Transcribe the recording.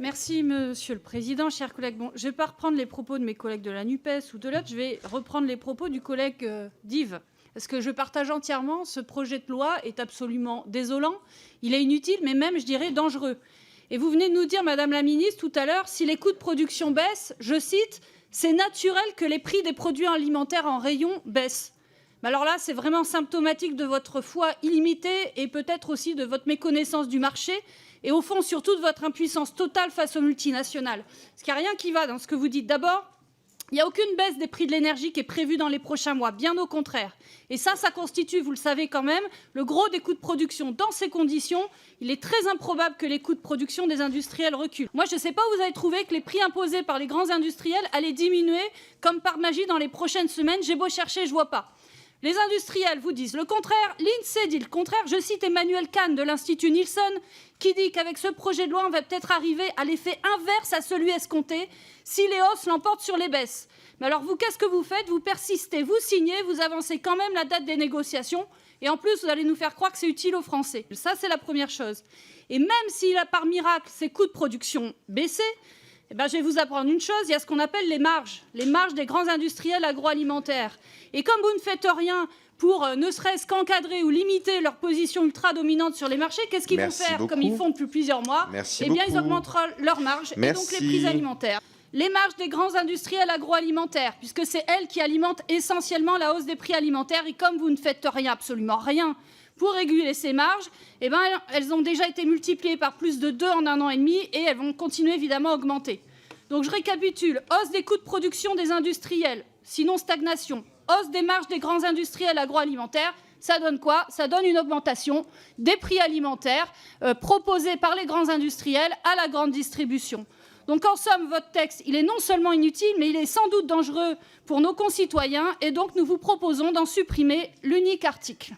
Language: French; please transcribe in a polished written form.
Merci, Monsieur le Président. Chers collègues, bon, je ne vais pas reprendre les propos de mes collègues de la NUPES ou de l'autre, je vais reprendre les propos du collègue d'Yves. Parce que je partage entièrement, ce projet de loi est absolument désolant, il est inutile, mais même, je dirais, dangereux. Et vous venez de nous dire, Madame la Ministre, tout à l'heure, si les coûts de production baissent, je cite, « c'est naturel que les prix des produits alimentaires en rayon baissent ». Mais alors là, c'est vraiment symptomatique de votre foi illimitée et peut-être aussi de votre méconnaissance du marché et au fond, surtout, de votre impuissance totale face aux multinationales. Parce qu'il n'y a rien qui va dans ce que vous dites. D'abord, il n'y a aucune baisse des prix de l'énergie qui est prévue dans les prochains mois, bien au contraire. Et ça constitue, vous le savez quand même, le gros des coûts de production. Dans ces conditions, il est très improbable que les coûts de production des industriels reculent. Moi, je ne sais pas où vous avez trouvé que les prix imposés par les grands industriels allaient diminuer comme par magie dans les prochaines semaines. J'ai beau chercher, je ne vois pas. Les industriels vous disent le contraire, l'INSEE dit le contraire. Je cite Emmanuel Kahn de l'Institut Nielsen qui dit qu'avec ce projet de loi, on va peut-être arriver à l'effet inverse à celui escompté si les hausses l'emportent sur les baisses. Mais alors vous, qu'est-ce que vous faites? Vous persistez, vous signez, vous avancez quand même la date des négociations et en plus, vous allez nous faire croire que c'est utile aux Français. Ça, c'est la première chose. Et même s'il a par miracle ces coûts de production baissés, eh ben, je vais vous apprendre une chose, il y a ce qu'on appelle les marges des grands industriels agroalimentaires. Et comme vous ne faites rien pour ne serait-ce qu'encadrer ou limiter leur position ultra-dominante sur les marchés, qu'est-ce qu'ils vont faire, comme ils font depuis plusieurs mois? Eh bien, ils augmenteront leurs marges et donc les prix alimentaires. Les marges des grands industriels agroalimentaires, puisque c'est elles qui alimentent essentiellement la hausse des prix alimentaires. Et comme vous ne faites rien, absolument rien, pour réguler ces marges, eh ben, elles ont déjà été multipliées par plus de 2 en 1 an et demi et elles vont continuer évidemment à augmenter. Donc je récapitule, hausse des coûts de production des industriels, sinon stagnation, hausse des marges des grands industriels agroalimentaires, ça donne quoi? Ça donne une augmentation des prix alimentaires proposés par les grands industriels à la grande distribution. Donc en somme, votre texte, il est non seulement inutile, mais il est sans doute dangereux pour nos concitoyens et donc nous vous proposons d'en supprimer l'unique article.